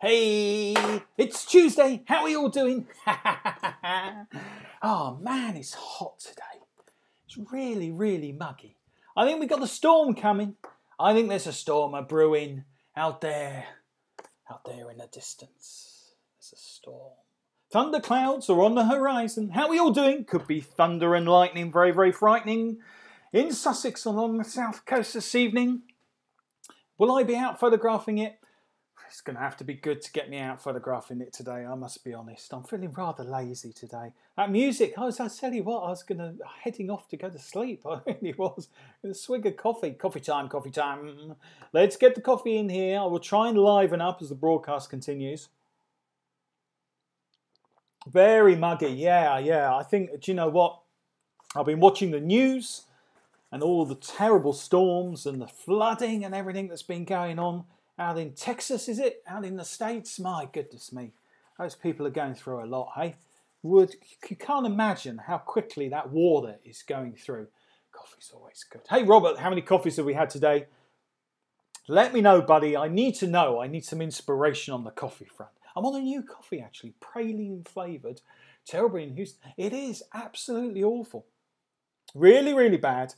Hey, it's Tuesday. How are you all doing? Oh man, it's hot today. It's really, really muggy. I think we got the storm coming. I think there's a storm brewing out there in the distance. There's a storm. Thunder clouds are on the horizon. How are we all doing? Could be thunder and lightning, very, very frightening. In Sussex along the south coast this evening. Will I be out photographing it? It's going to have to be good to get me out photographing it today, I must be honest. I'm feeling rather lazy today. That music, I tell you what, I was heading off to go to sleep. I really was. A swig of coffee. Coffee time, coffee time. Let's get the coffee in here. I will try and liven up as the broadcast continues. Very muggy, yeah. I think, do you know what? I've been watching the news and all the terrible storms and the flooding and everything that's been going on. Out in Texas, is it? Out in the States? My goodness me. Those people are going through a lot, hey? You can't imagine how quickly that water is going through. Coffee's always good. Hey, Robert, how many coffees have we had today? Let me know, buddy. I need to know. I need some inspiration on the coffee front. I'm on a new coffee, actually. Praline flavoured. Terrible in Houston. It is absolutely awful. Really, really bad.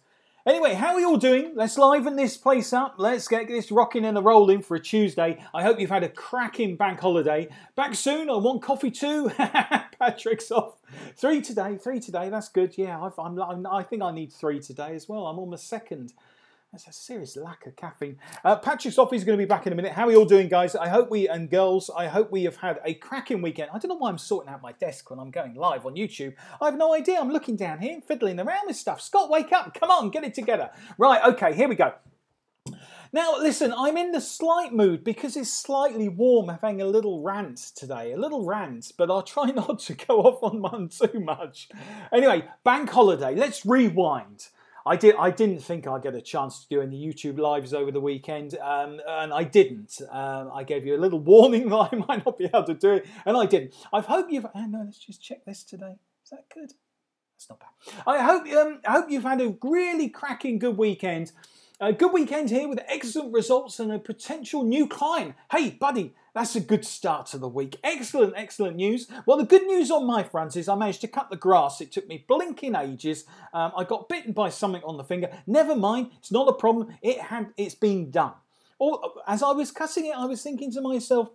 Anyway, how are you all doing? Let's liven this place up. Let's get this rocking and rolling for a Tuesday. I hope you've had a cracking bank holiday. Back soon. I want coffee too. Patrick's off. 3 today. That's good. Yeah, I think I need 3 today as well. I'm on my second. That's a serious lack of caffeine. Patrick's off. He's going to be back in a minute. How are you all doing, guys? I hope we have had a cracking weekend. I don't know why I'm sorting out my desk when I'm going live on YouTube. I have no idea. I'm looking down here, fiddling around with stuff. Scott, wake up. Come on, get it together. Right, okay, here we go. Now, listen, I'm in the slight mood because it's slightly warm, having a little rant today. A little rant, but I'll try not to go off on one too much. Anyway, bank holiday. Let's rewind. I didn't think I'd get a chance to do any YouTube lives over the weekend, and I didn't. I gave you a little warning that I might not be able to do it, and I didn't. I hope you've... no, let's just check this today. Is that good? That's not bad. I hope you've had a really cracking good weekend. A good weekend here with excellent results and a potential new client. Hey, buddy, that's a good start to the week. Excellent, excellent news. Well, the good news on my front is I managed to cut the grass. It took me blinking ages. I got bitten by something on the finger. Never mind, it's not a problem. It's been done. As I was cutting it, I was thinking to myself,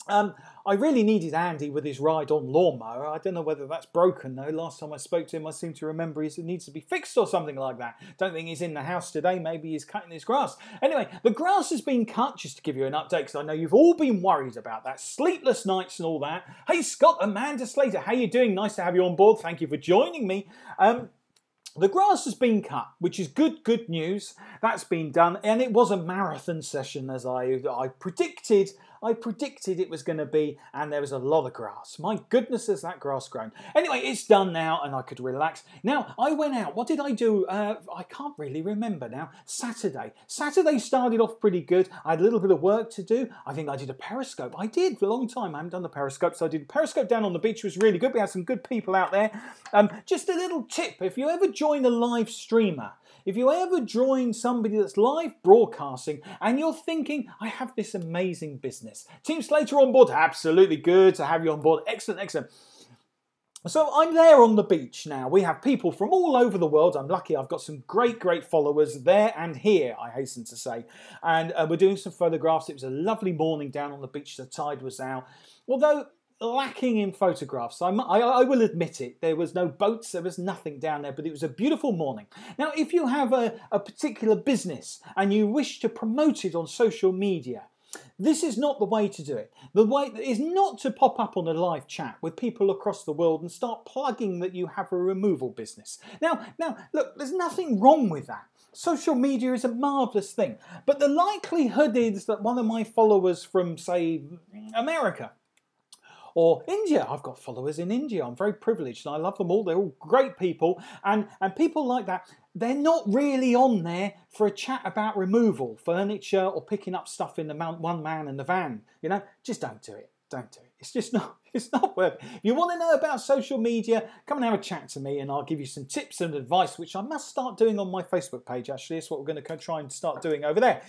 I really needed Andy with his ride-on lawnmower. I don't know whether that's broken though. Last time I spoke to him, I seem to remember it needs to be fixed or something like that. Don't think he's in the house today. Maybe he's cutting his grass. Anyway, the grass has been cut, just to give you an update, because I know you've all been worried about that. Sleepless nights and all that. Hey, Scott, Amanda Slater, how you doing? Nice to have you on board. Thank you for joining me. The grass has been cut, which is good news. That's been done, and it was a marathon session, as I predicted. I predicted it was going to be, and there was a lot of grass. My goodness, has that grass grown. Anyway, it's done now, and I could relax. Now, I went out. What did I do? I can't really remember now. Saturday started off pretty good. I had a little bit of work to do. I think I did a Periscope. I did for a long time. I haven't done the Periscope, so I did a Periscope down on the beach. It was really good. We had some good people out there. Just a little tip. If you ever join a live streamer, if you ever join somebody that's live broadcasting and you're thinking, I have this amazing business. Team Slater on board, absolutely good to have you on board. Excellent, excellent. So I'm there on the beach now. We have people from all over the world. I'm lucky I've got some great followers there and here, I hasten to say. And we're doing some photographs. It was a lovely morning down on the beach. The tide was out. Although lacking in photographs. I will admit it. There was no boats, there was nothing down there, but it was a beautiful morning. Now, if you have a particular business and you wish to promote it on social media, this is not the way to do it. The way is not to pop up on a live chat with people across the world and start plugging that you have a removal business. Now, look, there's nothing wrong with that. Social media is a marvellous thing. But the likelihood is that one of my followers from, say, America, or India. I've got followers in India. I'm very privileged and I love them all. They're all great people. And people like that, they're not really on there for a chat about removal, furniture, or picking up stuff in the one man and the van. You know, just don't do it. Don't do it. It's just not, It's not worth it. If you want to know about social media, come and have a chat to me and I'll give you some tips and advice, which I must start doing on my Facebook page, actually. It's what we're going to try and start doing over there.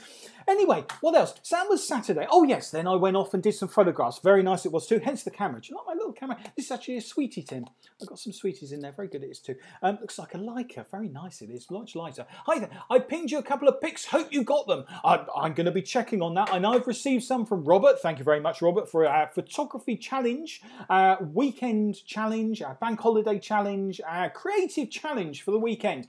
Anyway, what else? So that was Saturday. Oh, yes, then I went off and did some photographs. Very nice it was too, hence the camera. Do you like my little camera? This is actually a sweetie tin. I've got some sweeties in there. Very good it is too. Looks like a Leica. Very nice it is. Much lighter. Hi there. I pinged you a couple of pics. Hope you got them. I'm going to be checking on that. And I've received some from Robert. Thank you very much, Robert, for our photography challenge, weekend challenge, bank holiday challenge, creative challenge for the weekend.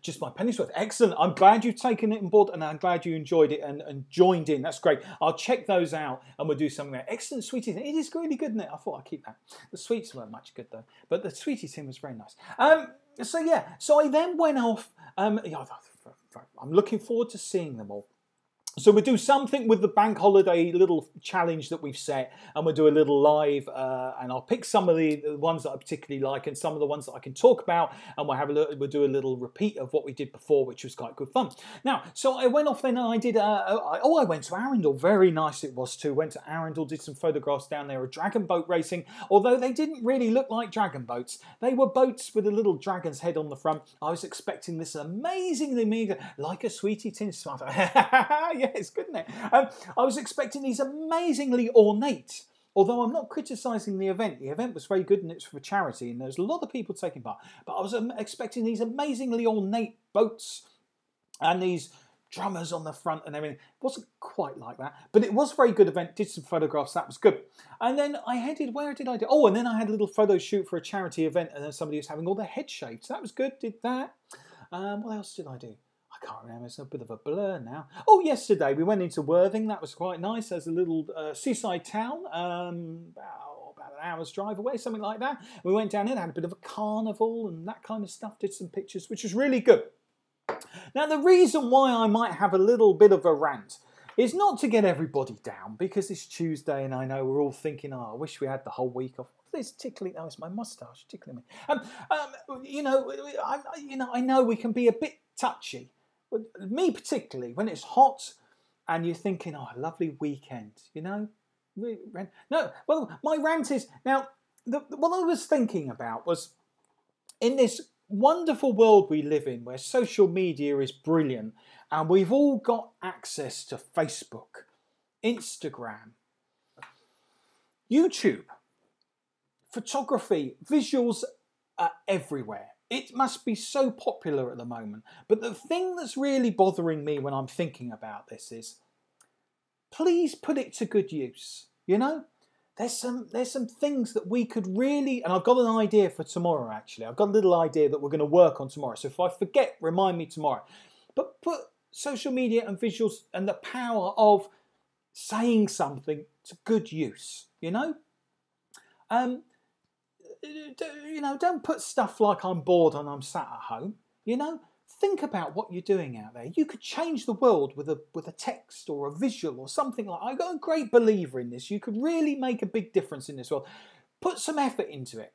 Just my penny's worth. Excellent. I'm glad you've taken it on board and I'm glad you enjoyed it and joined in. That's great. I'll check those out and we'll do something there. Excellent sweeties. It is really good, isn't it? I thought I'd keep that. The sweets weren't much good though, but the sweetie thing was very nice. So yeah, so I then went off. I'm looking forward to seeing them all. So we'll do something with the bank holiday little challenge that we've set, and we'll do a little live, and I'll pick some of the ones that I particularly like and some of the ones that I can talk about, and we'll do a little repeat of what we did before, which was quite good fun. Now, so I went off then and I did, I went to Arundel. Very nice it was too. Went to Arundel, did some photographs down there of dragon boat racing, although they didn't really look like dragon boats. They were boats with a little dragon's head on the front. I was expecting this amazingly mega, like a sweetie tin smarter. Yeah, it's good, isn't it? I was expecting these amazingly ornate, although I'm not criticising the event. The event was very good and it's for charity and there's a lot of people taking part. But I was expecting these amazingly ornate boats and these drummers on the front and everything. It wasn't quite like that, but it was a very good event. Did some photographs, that was good. And then I headed, where did I do? Oh, and then I had a little photo shoot for a charity event and then somebody was having all their head shaved. So that was good, did that. What else did I do? I can't remember, it's a bit of a blur now. Oh, yesterday we went into Worthing, that was quite nice. There's a little seaside town, about an hour's drive away, something like that. We went down in, had a bit of a carnival and that kind of stuff, did some pictures, which was really good. Now, the reason why I might have a little bit of a rant is not to get everybody down, because it's Tuesday and I know we're all thinking, oh, I wish we had the whole week off. It's tickling. Oh, it's my moustache tickling me. I know we can be a bit touchy. Me particularly, when it's hot and you're thinking, oh, a lovely weekend, you know? No, well, my rant is, now, what I was thinking about was, in this wonderful world we live in, where social media is brilliant, and we've all got access to Facebook, Instagram, YouTube, photography, visuals are everywhere. It must be so popular at the moment. But the thing that's really bothering me when I'm thinking about this is, please put it to good use. You know, there's some things that we could really, and I've got an idea for tomorrow actually. I've got a little idea that we're going to work on tomorrow. So if I forget, remind me tomorrow. But put social media and visuals and the power of saying something to good use, you know? Don't put stuff like I'm bored and I'm sat at home. You know, think about what you're doing out there. You could change the world with a text or a visual or something like. I'm a great believer in this. You could really make a big difference in this world. Put some effort into it.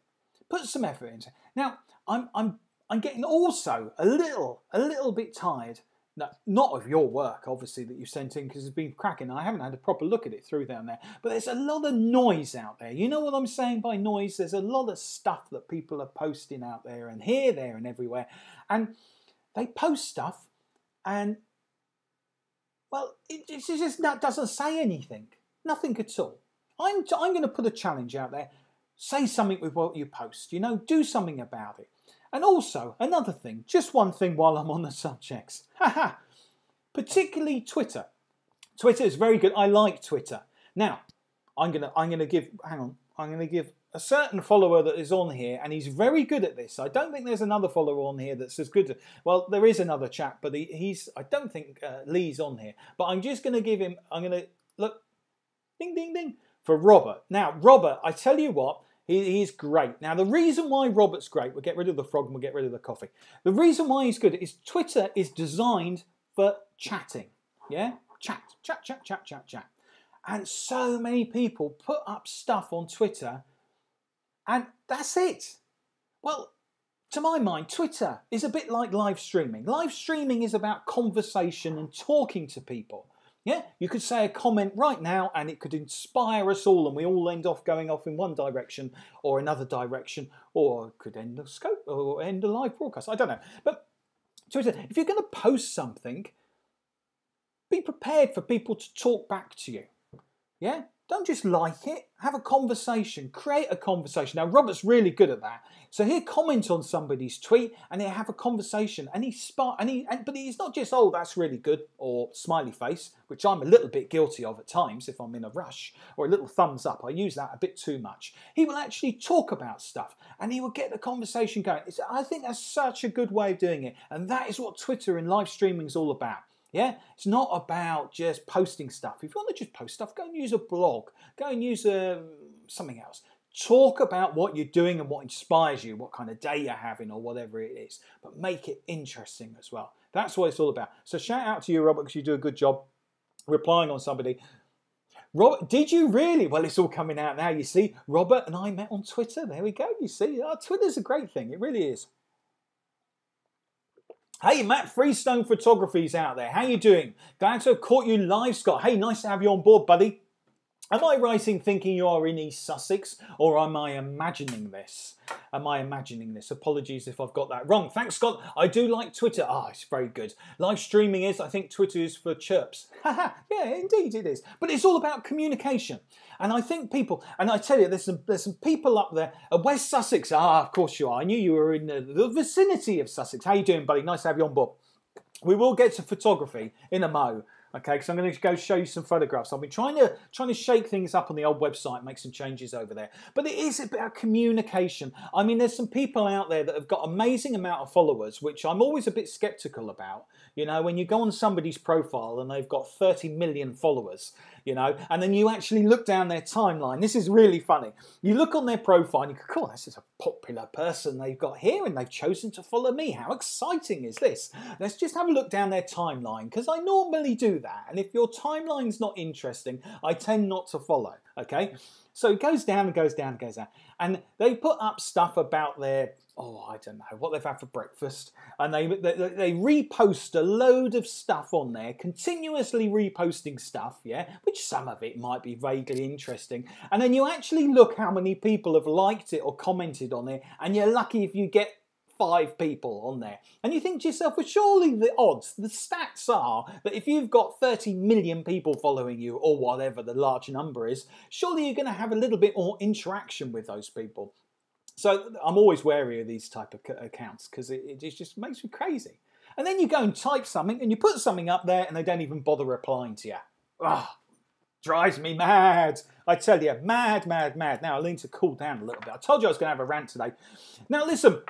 Put some effort into it. Now, I'm getting also a little bit tired. No, not of your work, obviously, that you sent in, because it's been cracking. I haven't had a proper look at it through down there. But there's a lot of noise out there. You know what I'm saying by noise? There's a lot of stuff that people are posting out there and here, there and everywhere. And they post stuff and, well, it just doesn't say anything. Nothing at all. I'm going to put a challenge out there. Say something with what you post. You know, do something about it. And also, another thing, just one thing while I'm on the subjects. Particularly Twitter. Twitter is very good. I like Twitter. Now, I'm gonna give a certain follower that is on here, and he's very good at this. I don't think there's another follower on here that's as good. Well, there is another chap, but I don't think Lee's on here. But I'm just gonna give him. I'm gonna look, ding ding ding, for Robert. Now, Robert, I tell you what. He's great. Now, the reason why Robert's great, we'll get rid of the frog and we'll get rid of the coffee. The reason why he's good is Twitter is designed for chatting. Yeah? Chat. And so many people put up stuff on Twitter and that's it. Well, to my mind, Twitter is a bit like live streaming. Live streaming is about conversation and talking to people. Yeah, you could say a comment right now and it could inspire us all, and we all end off going off in one direction or another direction, or it could end the scope or end the live broadcast. I don't know. But Twitter, if you're going to post something, be prepared for people to talk back to you. Yeah? Don't just like it. Have a conversation. Create a conversation. Now, Robert's really good at that. So he'll comment on somebody's tweet and he'll have a conversation. And but he's not just, oh, that's really good, or smiley face, which I'm a little bit guilty of at times if I'm in a rush, or a little thumbs up. I use that a bit too much. He will actually talk about stuff and he will get the conversation going. I think that's such a good way of doing it. And that is what Twitter and live streaming is all about. Yeah, it's not about just posting stuff. If you want to just post stuff, go and use a blog. Go and use something else. Talk about what you're doing and what inspires you, what kind of day you're having or whatever it is. But make it interesting as well. That's what it's all about. So shout out to you, Robert, because you do a good job replying on somebody. Robert, did you really? Well, it's all coming out now, you see. Robert and I met on Twitter. There we go, you see. Twitter's a great thing. It really is. Hey, Matt Freestone Photography's out there. How you doing? Glad to have caught you live, Scott. Hey, nice to have you on board, buddy. Am I right in thinking you are in East Sussex, or am I imagining this? Am I imagining this? Apologies if I've got that wrong. Thanks, Scott. I do like Twitter. It's very good. Live streaming is, I think Twitter is for chirps. Haha, yeah, indeed it is. But it's all about communication. And I think people, and I tell you, there's some people up there at West Sussex. Of course you are. I knew you were in the vicinity of Sussex. How you doing, buddy? Nice to have you on board. We will get to photography in a mo. Okay, because I'm going to go show you some photographs. I've been trying to shake things up on the old website, make some changes over there. But it is about communication. I mean, there's some people out there that have got amazing amount of followers, which I'm always a bit skeptical about. You know, when you go on somebody's profile and they've got 30 million followers, you know, and then you actually look down their timeline. This is really funny. You look on their profile and you go, cool, this is a popular person they've got here and they've chosen to follow me. How exciting is this? Let's just have a look down their timeline, because I normally do that. And if your timeline's not interesting, I tend not to follow, okay? So it goes down and goes down and goes down. And they put up stuff about their, I don't know, what they've had for breakfast. And they repost a load of stuff on there, continuously reposting stuff, yeah, which some of it might be vaguely interesting. And then you actually look how many people have liked it or commented on it, and you're lucky if you get 5 people on there. And you think to yourself, well, surely the odds, the stats are that if you've got 30 million people following you, or whatever the large number is, surely you're going to have a little bit more interaction with those people. So I'm always wary of these type of accounts, because it just makes me crazy. And then you go and type something and you put something up there and they don't even bother replying to you. Drives me mad. I tell you, mad, mad, mad. Now I need to cool down a little bit. I told you I was going to have a rant today. Now listen,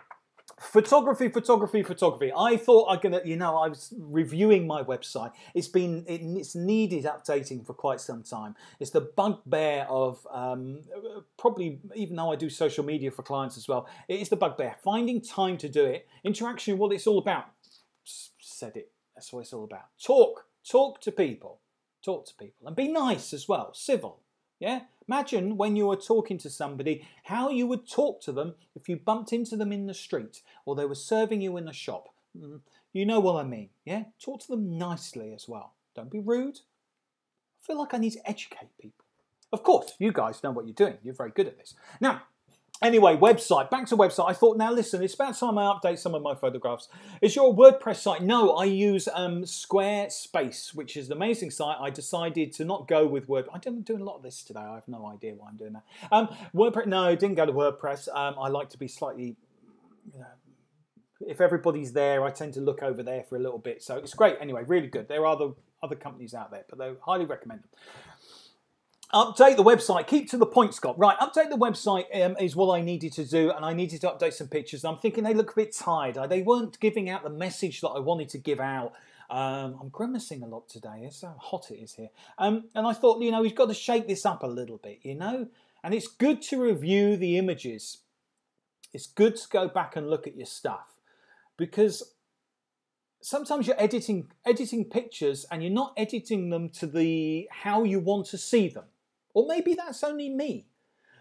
photography. I thought I was reviewing my website. It's needed updating for quite some time. It's the bugbear of probably, even though I do social media for clients as well, it is the bugbear. Finding time to do it. Interaction, what it's all about. Said it. That's what it's all about. Talk to people. Talk to people. And be nice as well. Civil. Yeah? Imagine when you were talking to somebody, how you would talk to them if you bumped into them in the street or they were serving you in the shop. You know what I mean, yeah? Talk to them nicely as well. Don't be rude. I feel like I need to educate people. Of course, you guys know what you're doing. You're very good at this. Now, anyway, website. Back to website. I thought, now listen, it's about time I update some of my photographs. Is your WordPress site? No, I use Squarespace, which is an amazing site. I decided to not go with WordPress. I'm doing a lot of this today. I have no idea why I'm doing that. WordPress, no, didn't go to WordPress. I like to be slightly, if everybody's there, I tend to look over there for a little bit. So it's great. Anyway, really good. There are other companies out there, but I highly recommend them. Update the website. Keep to the point, Scott. Right, update the website is what I needed to do, and I needed to update some pictures. I'm thinking they look a bit tired. They weren't giving out the message that I wanted to give out. I'm grimacing a lot today. It's how hot it is here. And I thought, we've got to shake this up a little bit, And it's good to review the images. It's good to go back and look at your stuff, because sometimes you're editing pictures and you're not editing them to how you want to see them. Or maybe that's only me.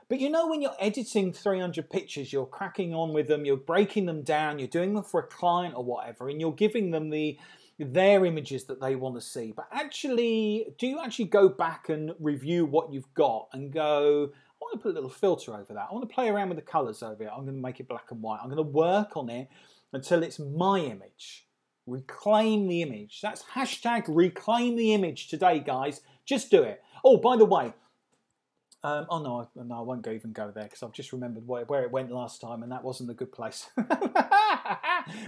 But when you're editing 300 pictures, you're cracking on with them, you're breaking them down, you're doing them for a client or whatever, and you're giving them the their images that they want to see. But actually, do you actually go back and review what you've got and go, I want to put a little filter over that. I want to play around with the colours over it. I'm going to make it black and white. I'm going to work on it until it's my image. Reclaim the image. That's hashtag reclaim the image today, guys. Just do it. Oh, by the way, oh no, I won't even go there because I've just remembered where it went last time, and that wasn't a good place.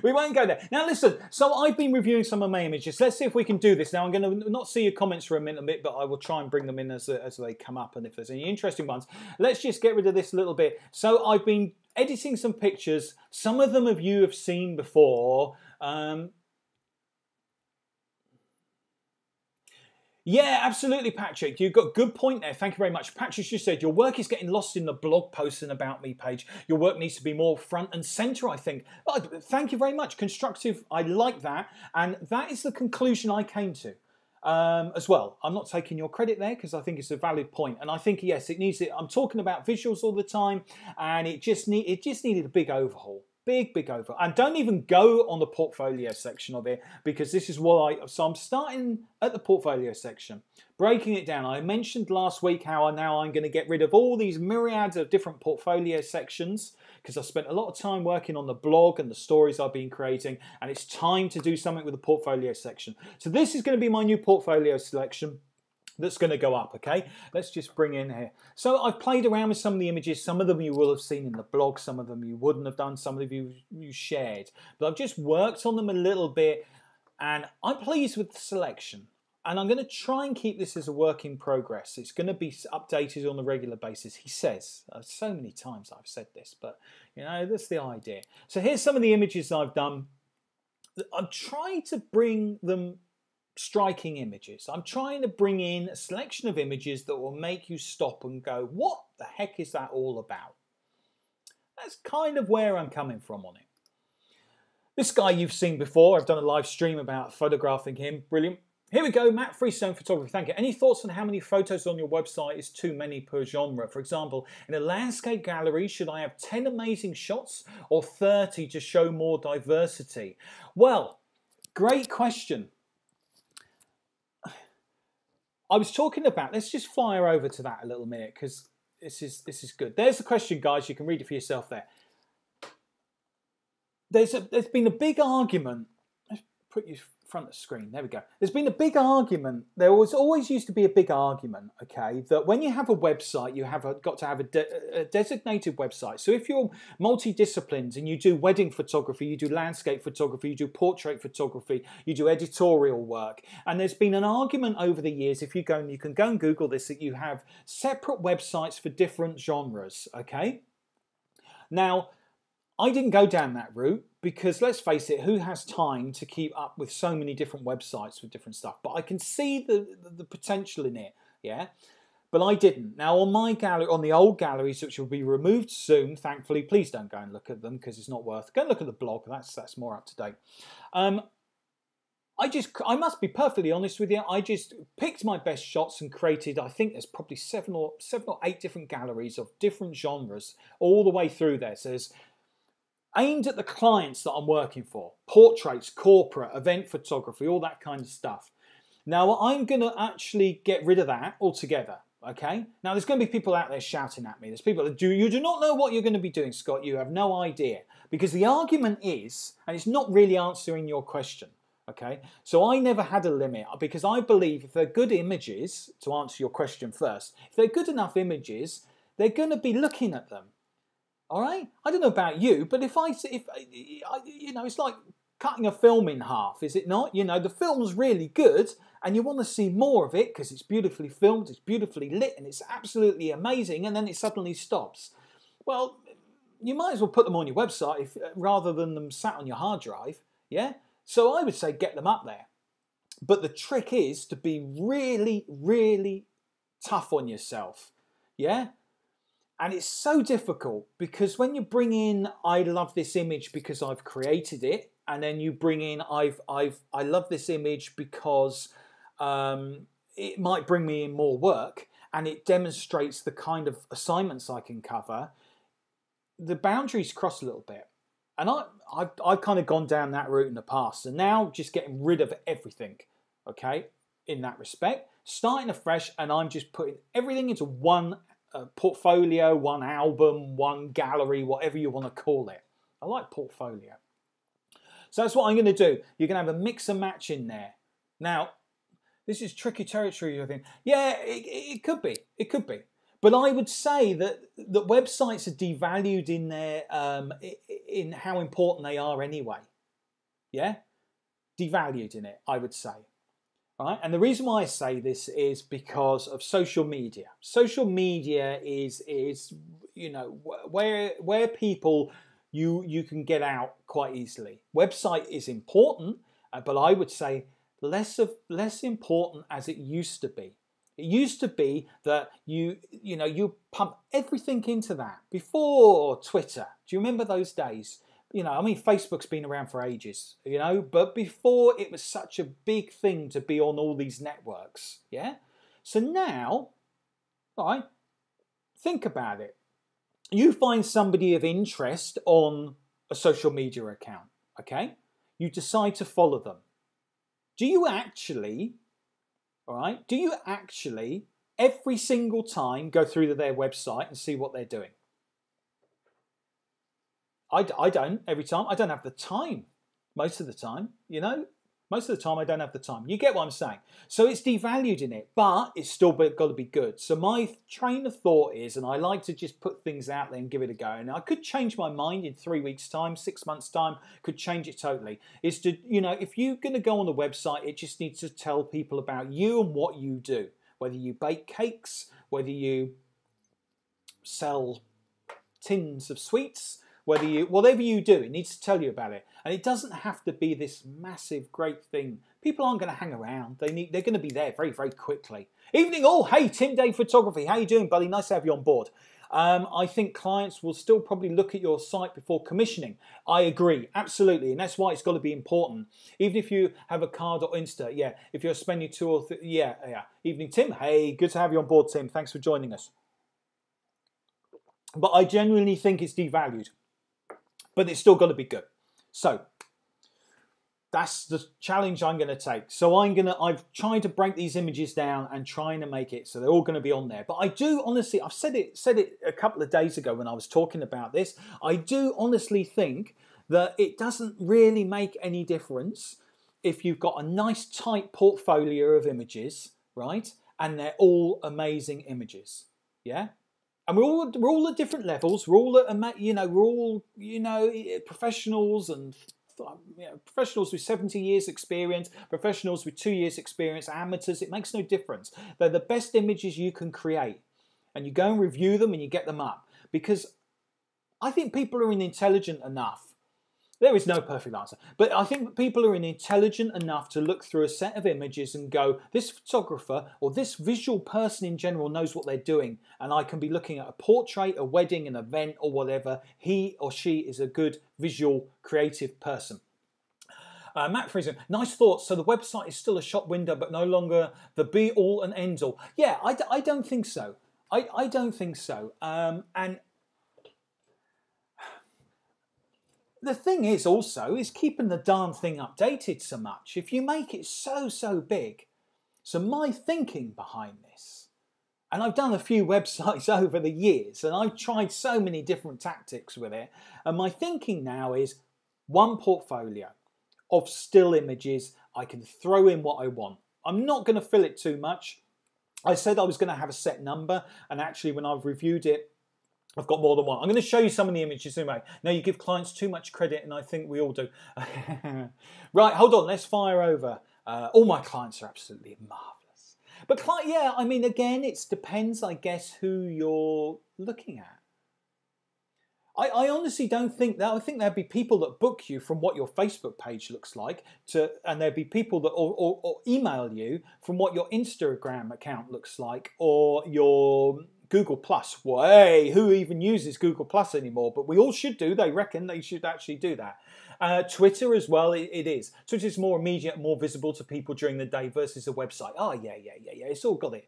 We won't go there. Now listen, so I've been reviewing some of my images. Let's see if we can do this. Now I'm going to not see your comments for a minute, but I will try and bring them in as they come up, and if there's any interesting ones. Let's just get rid of this a little bit. So I've been editing some pictures. Some of them you have seen before. Yeah, absolutely, Patrick. You've got a good point there. Thank you very much. Patrick just said, your work is getting lost in the blog posts and About Me page. Your work needs to be more front and centre, I think. Oh, thank you very much. Constructive. I like that. And that is the conclusion I came to as well. I'm not taking your credit there because I think it's a valid point. And I think, yes, it needs it. I'm talking about visuals all the time, and it just needed a big overhaul. Big overhaul. And don't even go on the portfolio section of it, because this is what so I'm starting at the portfolio section, breaking it down. I mentioned last week how now I'm going to get rid of all these myriads of different portfolio sections because I spent a lot of time working on the blog and the stories I've been creating, and it's time to do something with the portfolio section. So this is going to be my new portfolio selection that's going to go up, okay? Let's just bring in here. So I've played around with some of the images. Some of them you will have seen in the blog. Some of them you wouldn't have done. Some of you shared. But I've just worked on them a little bit, and I'm pleased with the selection. And I'm going to try and keep this as a work in progress. It's going to be updated on a regular basis, he says. So many times I've said this, but, you know, that's the idea. So here's some of the images I've done. I'm trying to bring them striking images. I'm trying to bring in a selection of images that will make you stop and go, what the heck is that all about? That's kind of where I'm coming from on it. This guy you've seen before. I've done a live stream about photographing him. Brilliant. Here we go, Matt Freestone Photography. Thank you. Any thoughts on how many photos on your website is too many per genre? For example, in a landscape gallery, should I have 10 amazing shots or 30 to show more diversity? Well, great question. I was talking about, let's just fire over to that a little minute because this is good. There's the question, guys. You can read it for yourself there. There's been a big argument. Let's put you front of the screen. There we go. There's been a big argument. There was always used to be a big argument, okay, that when you have a website, you have got to have a designated website. So if you're multidisciplines and you do wedding photography, you do landscape photography, you do portrait photography, you do editorial work, and there's been an argument over the years, if you go and you can go and Google this, that you have separate websites for different genres, okay? Now, I didn't go down that route because, let's face it, who has time to keep up with so many different websites with different stuff? But I can see the potential in it, yeah? But I didn't. Now, on my gallery, on the old galleries, which will be removed soon, thankfully, please don't go and look at them because it's not worth. Go and look at the blog. That's more up to date. I must be perfectly honest with you. I just picked my best shots and created, I think there's probably seven or 8 different galleries of different genres all the way through there. So there's aimed at the clients that I'm working for. Portraits, corporate, event photography, all that kind of stuff. Now, I'm going to actually get rid of that altogether, okay? Now, there's going to be people out there shouting at me. There's people that you do not know what you're going to be doing, Scott. You have no idea. Because the argument is, and it's not really answering your question, okay? So I never had a limit because I believe if they're good images, to answer your question first, if they're good enough images, they're going to be looking at them. All right. I don't know about you, but if you know, it's like cutting a film in half, is it not? You know, the film's really good, and you want to see more of it because it's beautifully filmed, it's beautifully lit, and it's absolutely amazing. And then it suddenly stops. Well, you might as well put them on your website rather than them sat on your hard drive. Yeah. So I would say get them up there. But the trick is to be really, really tough on yourself. Yeah. And it's so difficult because when you bring in, I love this image because I've created it, and then you bring in, I love this image because it might bring me in more work, and it demonstrates the kind of assignments I can cover. The boundaries cross a little bit. And I've kind of gone down that route in the past, and now just getting rid of everything, okay, in that respect, starting afresh, and I'm just putting everything into one portfolio, one album, one gallery, whatever you want to call it. I like portfolio. So that's what I'm going to do. You're going to have a mix and match in there. Now, this is tricky territory, I think. Yeah, it could be. It could be. But I would say that websites are devalued in their in how important they are anyway. Yeah, devalued in it, I would say. All right, and the reason why I say this is because of social media. Social media is you know where people you can get out quite easily. Website is important, but I would say less important as it used to be. It used to be that you pump everything into that before Twitter. Do you remember those days? You know, I mean, Facebook's been around for ages, you know, but before it was such a big thing to be on all these networks, yeah? So now, all right, think about it. You find somebody of interest on a social media account, okay? You decide to follow them. Do you actually, all right, every single time go through to their website and see what they're doing? I don't every time. I don't have the time most of the time, you know. Most of the time I don't have the time. You get what I'm saying? So it's devalued in it, but it's still got to be good. So my train of thought is, and I like to just put things out there and give it a go, and I could change my mind in 3 weeks' time, 6 months' time, could change it totally, is to, you know, if you're going to go on the website, it just needs to tell people about you and what you do. Whether you bake cakes, whether you sell tins of sweets, whatever you do, it needs to tell you about it. And it doesn't have to be this massive, great thing. People aren't going to hang around. They're going to be there very, very quickly. Evening all. Hey, Tim Day Photography. How you doing, buddy? Nice to have you on board. I think clients will still probably look at your site before commissioning. I agree, absolutely. And that's why it's got to be important. Even if you have a card or Insta, yeah. If you're spending yeah. Evening, Tim. Hey, good to have you on board, Tim. Thanks for joining us. But I genuinely think it's devalued. But it's still got to be good. So that's the challenge I'm going to take. So I've tried to break these images down and trying to make it so they're all going to be on there. But I do honestly, I've said it a couple of days ago when I was talking about this. I do honestly think that it doesn't really make any difference if you've got a nice tight portfolio of images, right? And they're all amazing images. Yeah. And we're all at different levels. We're all at, professionals and professionals with 70 years experience, professionals with 2 years experience, amateurs. It makes no difference. They're the best images you can create, and you go and review them and you get them up, because I think people are intelligent enough. There is no perfect answer, but I think people are intelligent enough to look through a set of images and go, this photographer or this visual person in general knows what they're doing, and I can be looking at a portrait, a wedding, an event, or whatever. He or she is a good visual creative person. Matt Friesen, nice thoughts. So the website is still a shop window, but no longer the be-all and end-all. Yeah, I don't think so. I don't think so. And the thing is also is keeping the darn thing updated so much. If you make it so big. So my thinking behind this, and I've done a few websites over the years, and I've tried so many different tactics with it, and my thinking now is one portfolio of still images. I can throw in what I want. I'm not going to fill it too much. I said I was going to have a set number, and actually when I've reviewed it, I've got more than one. I'm going to show you some of the images anyway. Now, you give clients too much credit, and I think we all do. Right, hold on. Let's fire over. All my clients are absolutely marvellous. But, yeah, I mean, again, it depends, I guess, who you're looking at. I honestly don't think that. I think there'd be people that book you from what your Facebook page looks like, and there'd be people that or email you from what your Instagram account looks like, or your Google Plus. Way, who even uses Google Plus anymore? But we all should do. They reckon they should actually do that. Twitter as well. It is. Twitter is more immediate, more visible to people during the day versus a website. Oh yeah. It's all got it.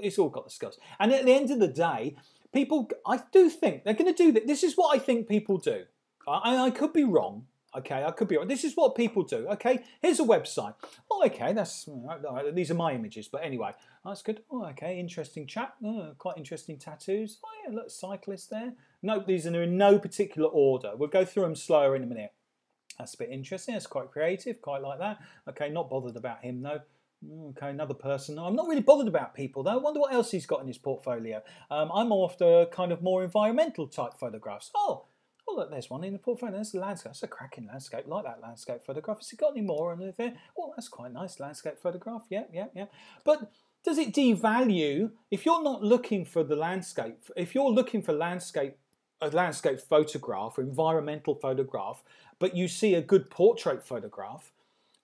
It's all got the skills. And at the end of the day, people, I do think they're going to do that. This is what I think people do. I could be wrong. Okay, I could be wrong. This is what people do. Okay, here's a website. Oh, okay, these are my images. But anyway, that's good. Oh, okay, interesting chap. Oh, quite interesting tattoos. Oh yeah, look, cyclist there. No, these are in no particular order. We'll go through them slower in a minute. That's a bit interesting. That's quite creative. Quite like that. Okay, not bothered about him though. Okay, another person. No, I'm not really bothered about people though. I wonder what else he's got in his portfolio. I'm after kind of more environmental type photographs. Oh, look, there's one in the portfolio. There's the landscape. That's a cracking landscape. Like that landscape photograph. Has he got any more on there? Oh, that's quite nice landscape photograph. Yeah. But does it devalue if you're not looking for the landscape? If you're looking for a landscape photograph or environmental photograph, but you see a good portrait photograph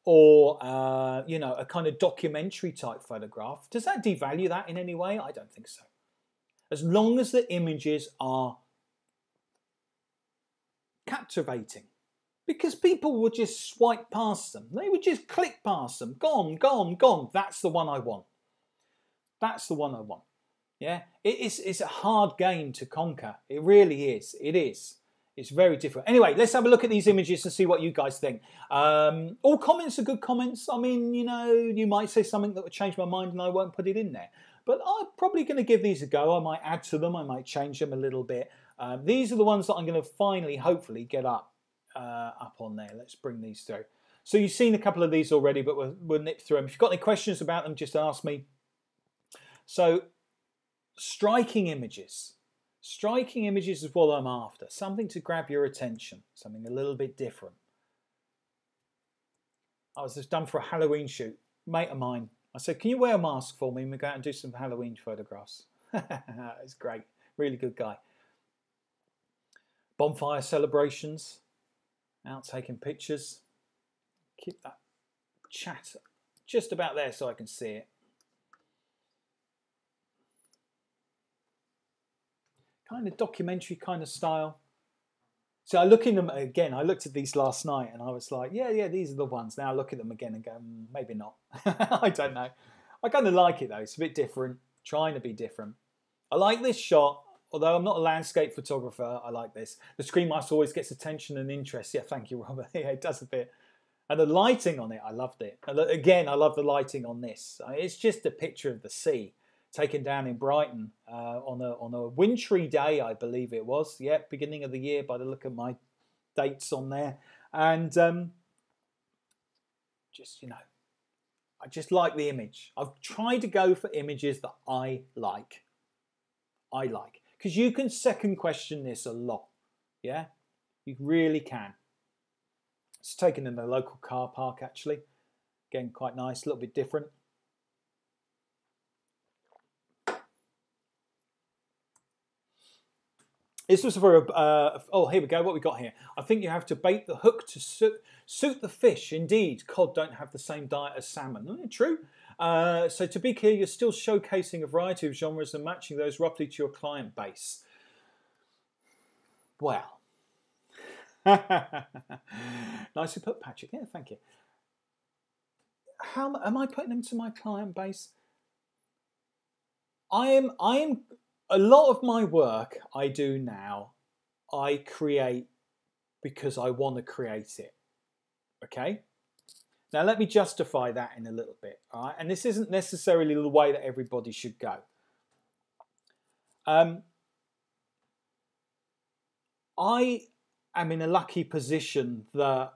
or you know, a kind of documentary type photograph, does that devalue that in any way? I don't think so. As long as the images are captivating, because people would just swipe past them. They would just click past them. Gone, gone, gone. That's the one I want. That's the one I want. Yeah, it's a hard game to conquer. It really is. It is. It's very different. Anyway, let's have a look at these images and see what you guys think. All comments are good comments. I mean, you know, you might say something that would change my mind and I won't put it in there. But I'm probably going to give these a go. I might add to them. I might change them a little bit. These are the ones that I'm going to finally, hopefully, get up on there. Let's bring these through. So you've seen a couple of these already, but we'll nip through them. If you've got any questions about them, just ask me. So, striking images. Striking images is what I'm after. Something to grab your attention. Something a little bit different. I was just done for a Halloween shoot. Mate of mine. I said, can you wear a mask for me and we go out and do some Halloween photographs? It's great. Really good guy. Bonfire celebrations. Out taking pictures. Keep that chat just about there so I can see it. Kind of documentary kind of style. So I look in them again. I looked at these last night and I was like, yeah, these are the ones. Now I look at them again and go, maybe not. I don't know. I kind of like it though. It's a bit different. Trying to be different. I like this shot. Although I'm not a landscape photographer, I like this. The screen mask always gets attention and interest. Yeah, thank you, Robert. Yeah, it does a bit. And the lighting on it, I loved it. And again, I love the lighting on this. It's just a picture of the sea taken down in Brighton on a wintry day, I believe it was. Yeah, beginning of the year by the look of my dates on there. And just, you know, I just like the image. I've tried to go for images that I like. Because you can second question this a lot. Yeah, you really can. It's taken in the local car park, actually. Again, quite nice, a little bit different. This was for oh, here we go, what we got here. I think you have to bait the hook to suit the fish. Indeed, cod don't have the same diet as salmon. True. So to be clear, you're still showcasing a variety of genres and matching those roughly to your client base. Well. Nicely put, Patrick. Yeah, thank you. How am I putting them to my client base? I am a lot of my work I do now, I create because I want to create it. Okay? Now let me justify that in a little bit. All right? And this isn't necessarily the way that everybody should go. I am in a lucky position that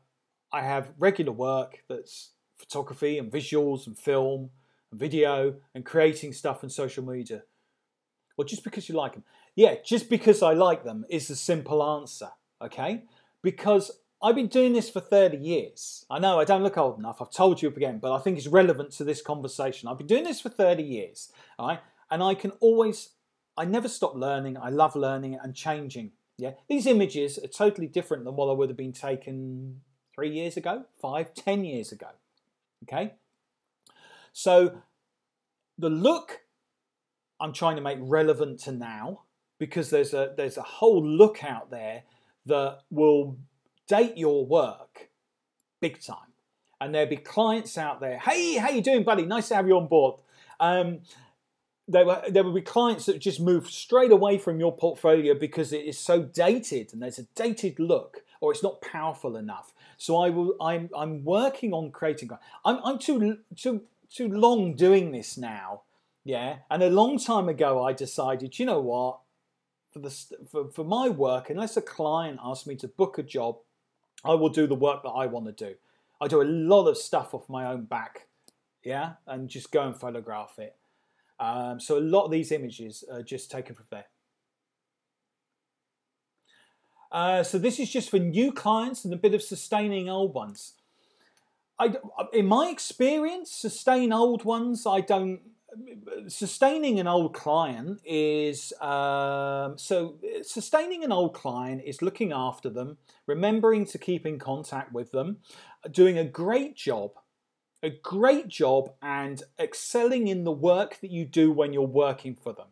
I have regular work that's photography and visuals and film and video and creating stuff and social media. Well, just because you like them. Yeah, just because I like them is the simple answer, okay? Because I've been doing this for 30 years. I know I don't look old enough. I've told you again, but I think it's relevant to this conversation. I've been doing this for 30 years, all right? And I never stop learning. I love learning and changing, yeah? These images are totally different than what I would have been taken 3 years ago, 5, 10 years ago, okay? So the look I'm trying to make relevant to now, because there's a whole look out there that will date your work big time. And there'll be clients out there, hey, how you doing, buddy? Nice to have you on board. There will be clients that just move straight away from your portfolio because it is so dated and there's a dated look. or it's not powerful enough. So I'm working on creating. I'm too long doing this now, yeah. And a long time ago, I decided, you know what, for my work, unless a client asks me to book a job, I will do the work that I want to do. I do a lot of stuff off my own back, yeah, and just go and photograph it. So a lot of these images are just taken from there. So this is just for new clients and a bit of sustaining old ones. In my experience, sustain old ones, I don't. Sustaining an old client is sustaining an old client is looking after them, remembering to keep in contact with them, doing a great job, and excelling in the work that you do when you're working for them.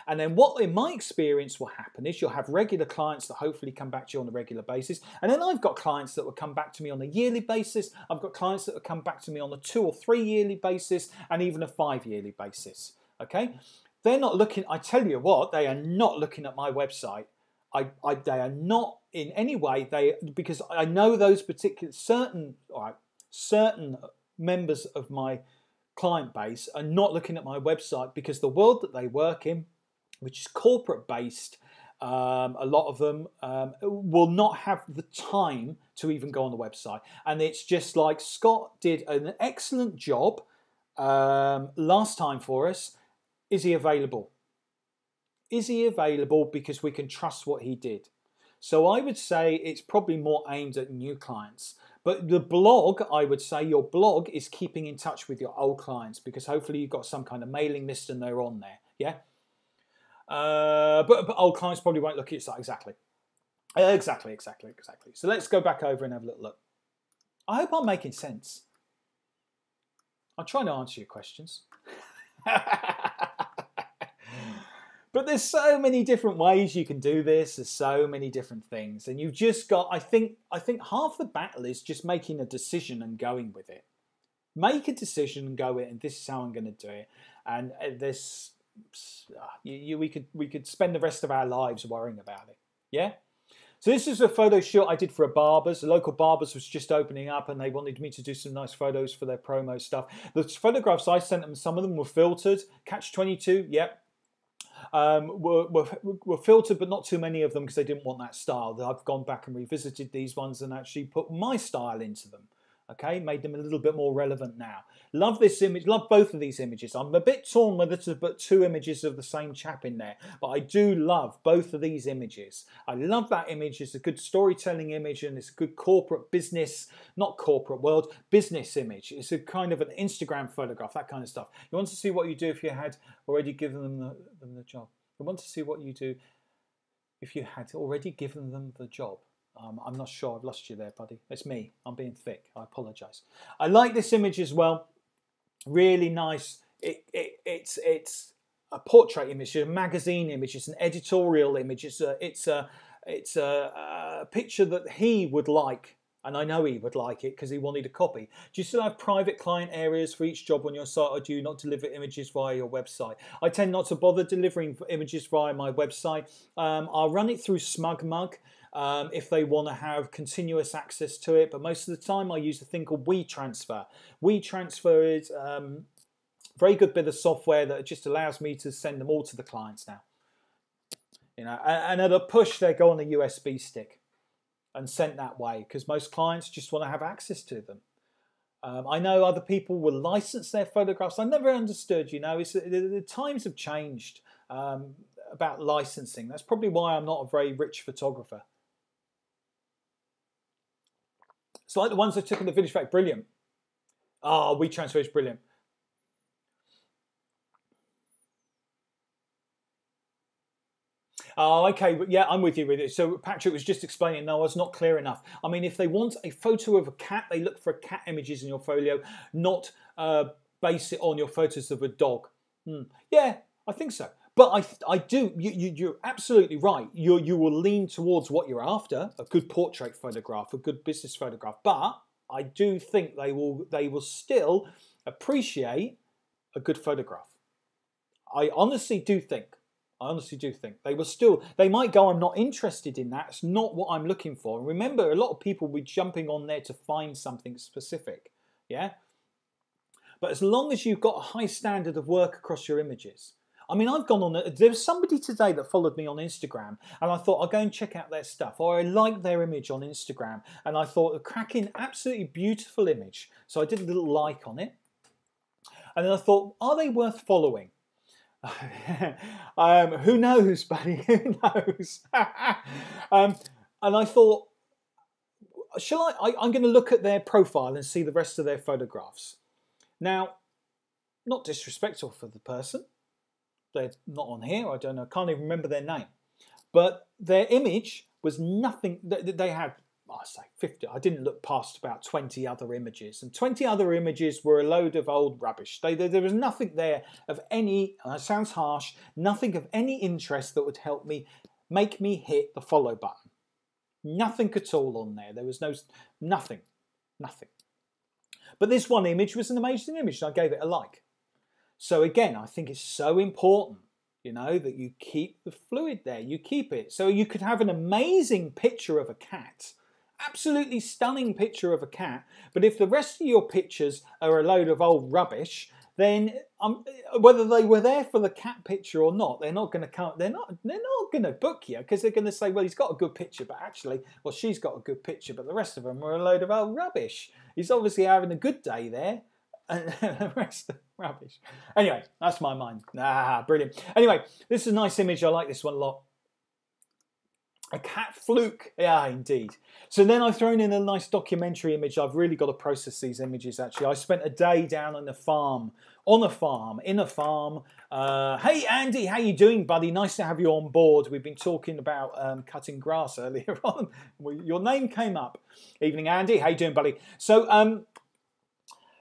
And then what, in my experience, will happen is you'll have regular clients that hopefully come back to you on a regular basis. And then I've got clients that will come back to me on a yearly basis. I've got clients that will come back to me on a 2 or 3 yearly basis and even a 5 yearly basis. Okay? They're not looking, I tell you what, they are not looking at my website. They are not in any way, because I know those particular certain members of my client base are not looking at my website because the world that they work in, which is corporate based, a lot of them will not have the time to even go on the website. And it's just like Scott did an excellent job last time for us. Is he available? Is he available because we can trust what he did? So I would say it's probably more aimed at new clients. But the blog, I would say your blog is keeping in touch with your old clients because hopefully you've got some kind of mailing list and they're on there. Yeah. But old clients probably won't look at your site exactly. Exactly. So let's go back over and have a little look. I hope I'm making sense. I'm trying to answer your questions. But there's so many different ways you can do this. There's so many different things. And you've just got, I think half the battle is just making a decision and going with it. Make a decision and go with it, and this is how I'm going to do it. And we could spend the rest of our lives worrying about it. Yeah? So this is a photo shoot I did for a barber's. The local barber's was just opening up and they wanted me to do some nice photos for their promo stuff. The photographs I sent them, some of them were filtered. Catch-22, yep. Were filtered, but not too many of them because they didn't want that style. I've gone back and revisited these ones and actually put my style into them. Okay, made them a little bit more relevant now. Love this image, love both of these images. I'm a bit torn whether to put 2 images of the same chap in there, but I do love both of these images. I love that image. It's a good storytelling image and it's a good corporate business, not corporate world, business image. It's a kind of an Instagram photograph, that kind of stuff. You want to see what you do if you had already given them the job. You want to see what you do if you had already given them the job. I'm not sure. I've lost you there, buddy. It's me. I'm being thick. I apologise. I like this image as well. Really nice. It's a portrait image, a magazine image. It's an editorial image. It's a picture that he would like, and I know he would like it because he wanted a copy. Do you still have private client areas for each job on your site, or do you not deliver images via your website? I tend not to bother delivering images via my website. I'll run it through SmugMug. If they want to have continuous access to it, but most of the time I use a thing called WeTransfer. WeTransfer is a very good bit of software that just allows me to send them all to the clients now. You know, and at a push they go on a USB stick and sent that way because most clients just want to have access to them. I know other people will license their photographs. I never understood, you know, the times have changed about licensing. That's probably why I'm not a very rich photographer. It's like the ones I took in the Village Fact, brilliant. Oh, WeTransfer is brilliant. Oh, okay, yeah, I'm with you. So Patrick was just explaining, no, I was not clear enough. I mean, if they want a photo of a cat, they look for cat images in your folio, not base it on your photos of a dog. Yeah, I think so. But I do, you're absolutely right. You will lean towards what you're after, a good portrait photograph, a good business photograph. But I do think they will still appreciate a good photograph. I honestly do think. I honestly do think they might go, I'm not interested in that. It's not what I'm looking for. And remember, a lot of people will be jumping on there to find something specific. Yeah. But as long as you've got a high standard of work across your images. I mean, I've gone on, there was somebody today that followed me on Instagram, and I thought I'll go and check out their stuff, or I like their image on Instagram, and I thought a cracking, absolutely beautiful image. So I did a little like on it. And then I thought, are they worth following? Who knows, buddy? Who knows? And I thought, I'm going to look at their profile and see the rest of their photographs. Now, not disrespectful for the person. They're not on here. I don't know. I can't even remember their name. But their image was nothing. They had, I say 50. I didn't look past about 20 other images. And 20 other images were a load of old rubbish. There was nothing there of any, and that sounds harsh, nothing of any interest that would help me, make me hit the follow button. Nothing at all on there. There was nothing. But this one image was an amazing image, and I gave it a like. So again, I think it's so important, you know, that you keep the fluid there. You keep it. So you could have an amazing picture of a cat, absolutely stunning picture of a cat, but if the rest of your pictures are a load of old rubbish, then whether they were there for the cat picture or not, they're not going to come. They're not going to book you, because they're going to say, well, he's got a good picture, but actually, well, she's got a good picture, but the rest of them are a load of old rubbish. He's obviously having a good day there, and the rest of rubbish. Anyway, that's my mind. Brilliant. Anyway, this is a nice image. I like this one a lot. A cat fluke. Yeah, indeed. So then I've thrown in a nice documentary image. I've really got to process these images, actually. I spent a day down on a farm, in a farm. Hey, Andy, how you doing, buddy? Nice to have you on board. We've been talking about cutting grass earlier on. Your name came up. Evening, Andy. How you doing, buddy? So,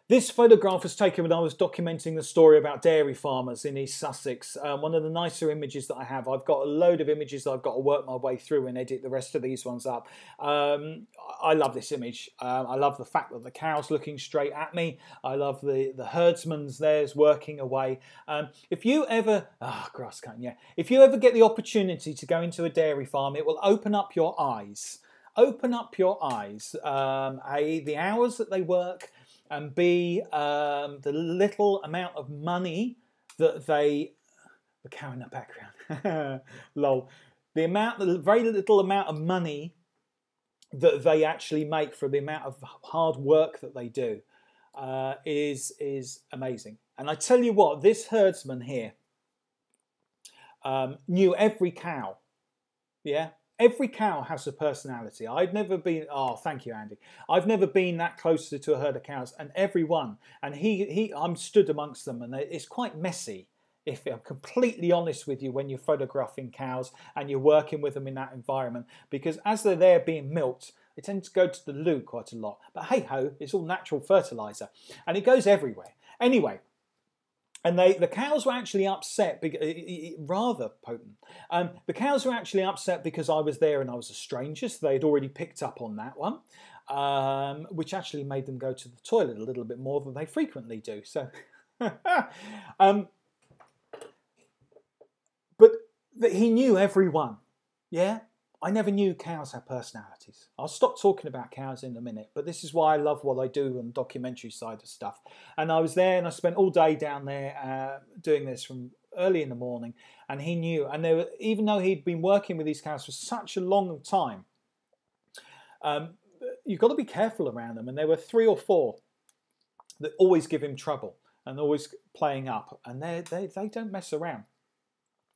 this photograph was taken when I was documenting the story about dairy farmers in East Sussex. One of the nicer images that I have. I've got a load of images that I've got to work my way through and edit the rest of these ones up. I love this image. I love the fact that the cow's looking straight at me. I love the herdsman's there's working away. If you ever, grass cutting, yeah. If you ever get the opportunity to go into a dairy farm, it will open up your eyes. Open up your eyes. The hours that they work, and B, the little amount of money that the cow in the background, lol, the very little amount of money that they actually make for the amount of hard work that they do is amazing. And I tell you what, this herdsman here knew every cow, yeah? Every cow has a personality. I've never been, oh, thank you, Andy. I've never been that close to a herd of cows, and every one. And I'm stood amongst them, and it's quite messy, if I'm completely honest with you, when you're photographing cows and you're working with them in that environment, because as they're there being milked, they tend to go to the loo quite a lot. But hey-ho, it's all natural fertilizer, and it goes everywhere. Anyway, and the cows were actually upset, rather potent. The cows were actually upset because I was there and I was a stranger, so they'd already picked up on that one, which actually made them go to the toilet a little bit more than they frequently do. So, but he knew everyone, yeah? I never knew cows had personalities. I'll stop talking about cows in a minute, but this is why I love what I do on the documentary side of stuff. And I was there and I spent all day down there doing this from early in the morning, and he knew. And even though he'd been working with these cows for such a long time, you've got to be careful around them. And there were 3 or 4 that always give him trouble and always playing up, and they don't mess around.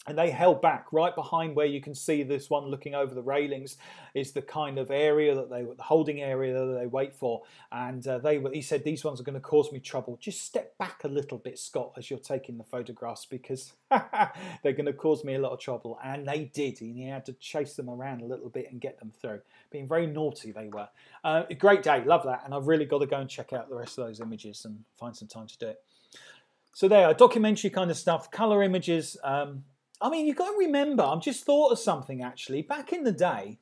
And they held back right behind where you can see this one looking over the railings is the kind of area that the holding area that they wait for. And he said, these ones are going to cause me trouble. Just step back a little bit, Scott, as you're taking the photographs, because they're going to cause me a lot of trouble. And they did. And he had to chase them around a little bit and get them through. Being very naughty they were. A great day. Love that. And I've really got to go and check out the rest of those images and find some time to do it. So there are documentary kind of stuff, colour images. I mean, you've got to remember, I've just thought of something actually. Back in the day,